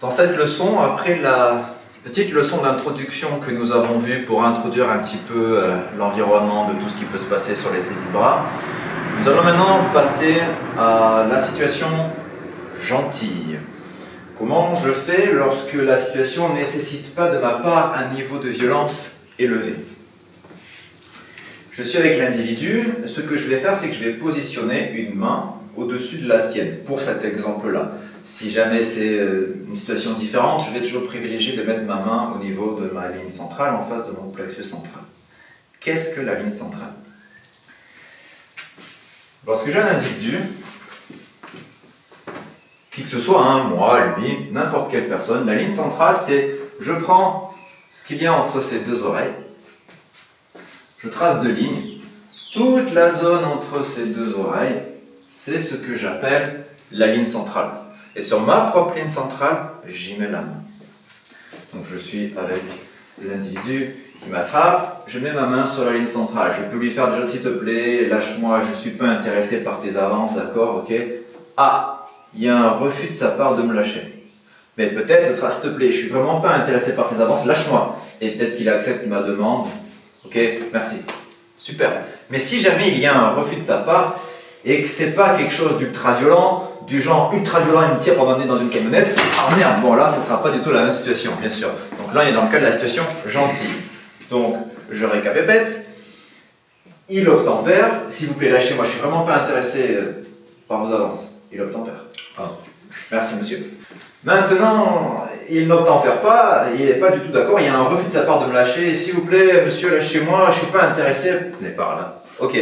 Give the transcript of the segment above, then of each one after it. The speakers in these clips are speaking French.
Dans cette leçon, après la petite leçon d'introduction que nous avons vue pour introduire un petit peu l'environnement de tout ce qui peut se passer sur les saisies de bras, nous allons maintenant passer à la situation gentille. Comment je fais lorsque la situation ne nécessite pas de ma part un niveau de violence élevé? Je suis avec l'individu, ce que je vais faire, c'est que je vais positionner une main au-dessus de la sienne, pour cet exemple-là. Si jamais c'est une situation différente, je vais toujours privilégier de mettre ma main au niveau de ma ligne centrale, en face de mon plexus central. Qu'est-ce que la ligne centrale? Lorsque j'ai un individu, qui que ce soit, moi, lui, n'importe quelle personne, la ligne centrale, c'est je prends ce qu'il y a entre ces deux oreilles, je trace deux lignes, toute la zone entre ces deux oreilles, c'est ce que j'appelle la ligne centrale. Et sur ma propre ligne centrale, j'y mets la main. Donc je suis avec l'individu qui m'attrape, je mets ma main sur la ligne centrale. Je peux lui faire déjà, s'il te plaît, lâche-moi, je ne suis pas intéressé par tes avances, d'accord, ok? Ah, il y a un refus de sa part de me lâcher. Mais peut-être ce sera, s'il te plaît, je ne suis vraiment pas intéressé par tes avances, lâche-moi. Et peut-être qu'il accepte ma demande. Ok, merci. Super. Mais si jamais il y a un refus de sa part, et que c'est pas quelque chose d'ultra violent, du genre ultra violent, il me tire pour m'amener dans une camionnette, ah merde, bon là, ce sera pas du tout la même situation, bien sûr. Donc là, il est dans le cas de la situation gentille. Donc, je récapépète, il obtempère, s'il vous plaît, lâchez-moi, je suis vraiment pas intéressé par vos avances. Il obtempère. Ah. Merci, monsieur. Maintenant, il n'obtempère pas, il n'est pas du tout d'accord, il y a un refus de sa part de me lâcher. S'il vous plaît, monsieur, lâchez-moi, je ne suis pas intéressé. Il est par là. Ok.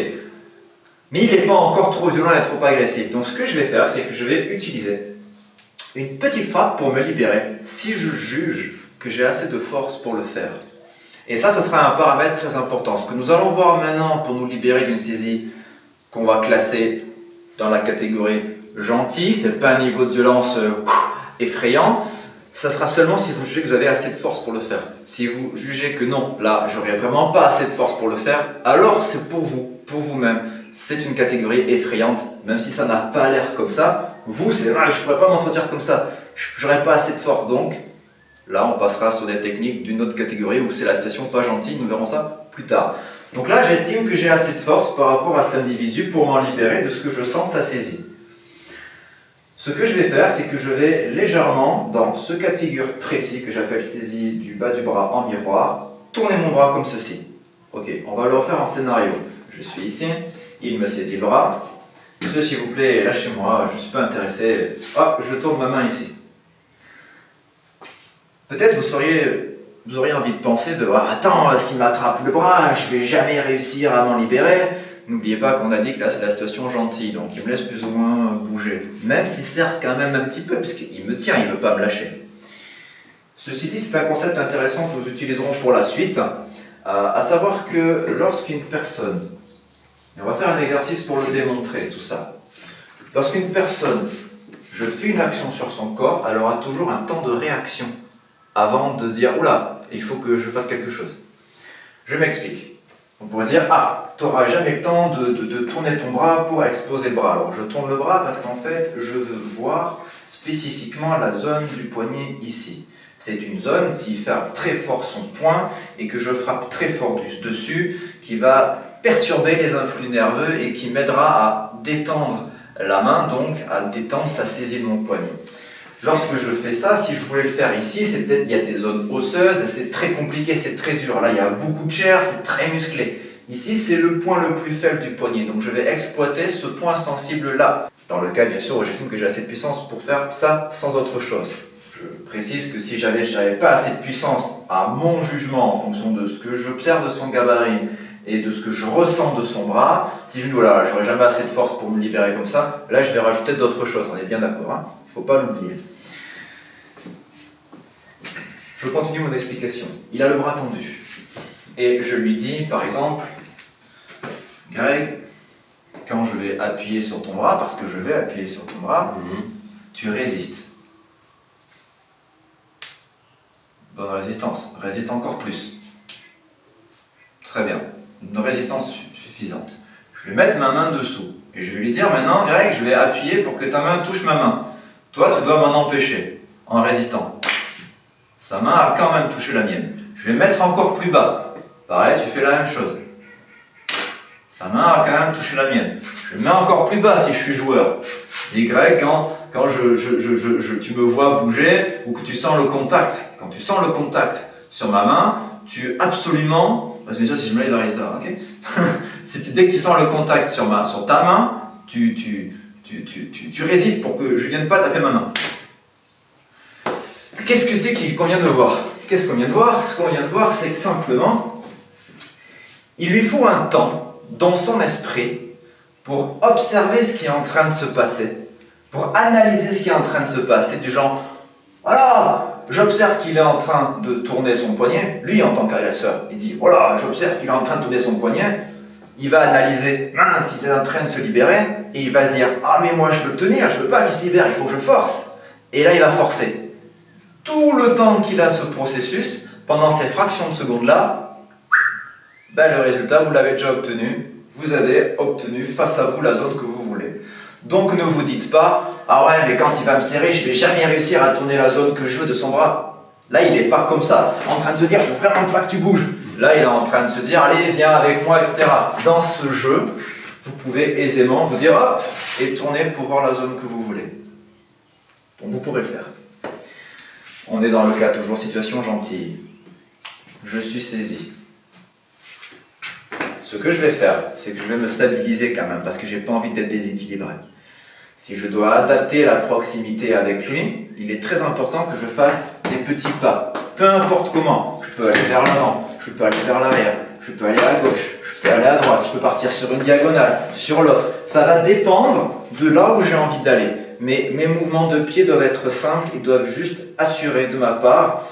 Mais il n'est pas encore trop violent et trop agressif. Donc ce que je vais faire, c'est que je vais utiliser une petite frappe pour me libérer, si je juge que j'ai assez de force pour le faire. Et ça, ce sera un paramètre très important. Ce que nous allons voir maintenant pour nous libérer d'une saisie qu'on va classer dans la catégorie gentil, c'est pas un niveau de violence effrayant, ça sera seulement si vous jugez que vous avez assez de force pour le faire. Si vous jugez que non, là, j'aurais vraiment pas assez de force pour le faire, alors c'est pour vous, pour vous-même. C'est une catégorie effrayante, même si ça n'a pas l'air comme ça. Vous, c'est vrai, je pourrais pas m'en sortir comme ça, j'aurais pas assez de force. Donc, là, on passera sur des techniques d'une autre catégorie où c'est la situation pas gentille, nous verrons ça plus tard. Donc là, j'estime que j'ai assez de force par rapport à cet individu pour m'en libérer de ce que je sens de sa saisie. Ce que je vais faire, c'est que je vais légèrement, dans ce cas de figure précis que j'appelle saisie du bas du bras en miroir, tourner mon bras comme ceci. Ok, on va le refaire en scénario. Je suis ici, il me saisit le bras. Monsieur, s'il vous plaît, lâchez-moi, je ne suis pas intéressé. Hop, je tourne ma main ici. Peut-être vous auriez envie de penser de « Attends, s'il m'attrape le bras, je ne vais jamais réussir à m'en libérer ». N'oubliez pas qu'on a dit que là c'est la situation gentille, donc il me laisse plus ou moins bouger. Même s'il serre quand même un petit peu, puisqu'il me tient, il ne veut pas me lâcher. Ceci dit, c'est un concept intéressant que nous utiliserons pour la suite, à savoir que lorsqu'une personne, et on va faire un exercice pour le démontrer tout ça, lorsqu'une personne, je fais une action sur son corps, elle aura toujours un temps de réaction avant de dire « Oula, il faut que je fasse quelque chose ». Je m'explique. On pourrait dire, tu n'auras jamais le temps de tourner ton bras pour exposer le bras. Alors je tourne le bras parce qu'en fait, je veux voir spécifiquement la zone du poignet ici. C'est une zone, s'il ferme très fort son poing et que je frappe très fort dessus, qui va perturber les influx nerveux et qui m'aidera à détendre la main, donc à détendre sa saisie de mon poignet. Lorsque je fais ça, si je voulais le faire ici, c'est peut-être il y a des zones osseuses, c'est très compliqué, c'est très dur. Là, il y a beaucoup de chair, c'est très musclé. Ici, c'est le point le plus faible du poignet, donc je vais exploiter ce point sensible-là. Dans le cas, bien sûr, où j'estime que j'ai assez de puissance pour faire ça sans autre chose. Je précise que si je n'avais pas assez de puissance à mon jugement, en fonction de ce que j'observe de son gabarit et de ce que je ressens de son bras, si je me dis, voilà, j'aurais jamais assez de force pour me libérer comme ça, là, je vais rajouter d'autres choses, on est bien d'accord, hein? Il ne faut pas l'oublier. Je continue mon explication. Il a le bras tendu. Et je lui dis, par exemple, Greg, quand je vais appuyer sur ton bras, parce que je vais appuyer sur ton bras, tu résistes. Bonne résistance. Résiste encore plus. Très bien. Une résistance suffisante. Je vais mettre ma main dessous. Et je vais lui dire maintenant, Greg, je vais appuyer pour que ta main touche ma main. Toi, tu dois m'en empêcher. en résistant. Sa main a quand même touché la mienne. Je vais mettre encore plus bas. Pareil, tu fais la même chose. Sa main a quand même touché la mienne. Je mets encore plus bas si je suis joueur. Y, quand tu me vois bouger ou que tu sens le contact. Quand tu sens le contact sur ma main, tu absolument... Parce que déjà, si je me lève dans les ok. Dès que tu sens le contact sur ta main, tu résistes pour que je ne vienne pas taper ma main. Qu'est-ce que c'est qu'on vient de voir? Qu'est-ce qu'on vient de voir? Ce qu'on vient de voir, c'est que simplement, il lui faut un temps dans son esprit pour observer ce qui est en train de se passer, pour analyser ce qui est en train de se passer, du genre, voilà, j'observe qu'il est en train de tourner son poignet, lui en tant qu'agresseur, il dit, voilà, j'observe qu'il est en train de tourner son poignet, il va analyser, mince, il est en train de se libérer, et il va se dire, ah mais moi je veux le tenir, je veux pas qu'il se libère, il faut que je force, et là il va forcer. Tout le temps qu'il a ce processus, pendant ces fractions de secondes-là, le résultat, vous l'avez déjà obtenu. Vous avez obtenu face à vous la zone que vous voulez. Donc ne vous dites pas, ah ouais, mais quand il va me serrer, je ne vais jamais réussir à tourner la zone que je veux de son bras. Là, il n'est pas comme ça, en train de se dire, je veux vraiment pas que tu bouges. Là, il est en train de se dire, allez, viens avec moi, etc. Dans ce jeu, vous pouvez aisément vous dire, hop, et tourner pour voir la zone que vous voulez. Donc vous pourrez le faire. On est dans le cas toujours situation gentille. Je suis saisi. Ce que je vais faire, c'est que je vais me stabiliser quand même, parce que j'ai pas envie d'être déséquilibré. Si je dois adapter la proximité avec lui, il est très important que je fasse des petits pas. Peu importe comment. Je peux aller vers l'avant, je peux aller vers l'arrière, je peux aller à gauche, je peux aller à droite, je peux partir sur une diagonale, sur l'autre. Ça va dépendre de là où j'ai envie d'aller. Mais mes mouvements de pied doivent être simples, ils doivent juste assurer de ma part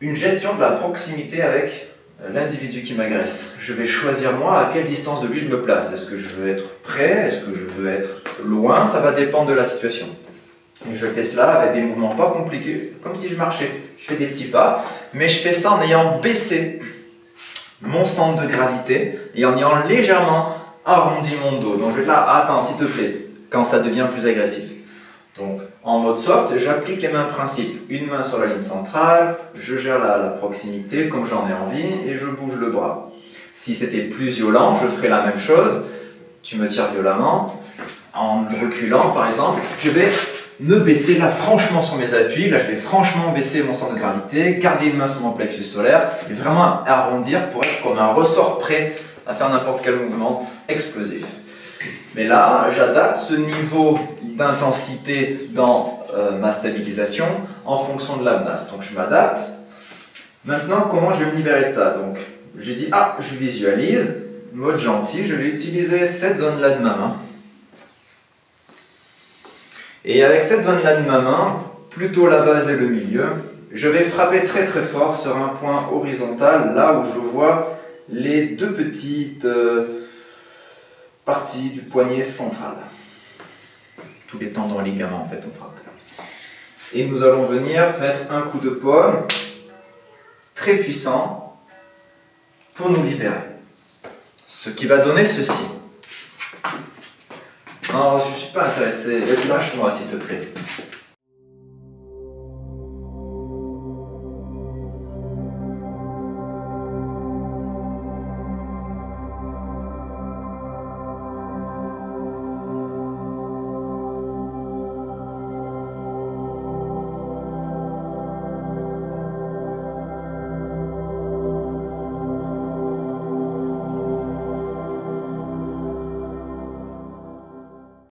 une gestion de la proximité avec l'individu qui m'agresse. Je vais choisir moi à quelle distance de lui je me place. Est-ce que je veux être près? Est-ce que je veux être loin? Ça va dépendre de la situation. Et je fais cela avec des mouvements pas compliqués, comme si je marchais. Je fais des petits pas, mais je fais ça en ayant baissé mon centre de gravité et en ayant légèrement arrondi mon dos. Donc je vais être là, attends s'il te plaît, quand ça devient plus agressif. Donc en mode soft, j'applique les mêmes principes. Une main sur la ligne centrale, je gère la proximité comme j'en ai envie et je bouge le bras. Si c'était plus violent, je ferais la même chose. Tu me tires violemment, en reculant par exemple, je vais me baisser là franchement sur mes appuis. Là je vais franchement baisser mon centre de gravité, garder une main sur mon plexus solaire et vraiment arrondir pour être comme un ressort prêt à faire n'importe quel mouvement explosif. Mais là, j'adapte ce niveau d'intensité dans ma stabilisation en fonction de la menace. Donc je m'adapte. Maintenant, comment je vais me libérer de ça? Donc j'ai dit, je visualise, mode gentil, je vais utiliser cette zone-là de ma main. Et avec cette zone-là de ma main, plutôt la base et le milieu, je vais frapper très très fort sur un point horizontal, là où je vois les deux petites partie du poignet central. Tous les tendons et ligaments en fait on frappe. Et nous allons venir mettre un coup de paume très puissant pour nous libérer. Ce qui va donner ceci. Non, je ne suis pas intéressé. Lâche-moi s'il te plaît.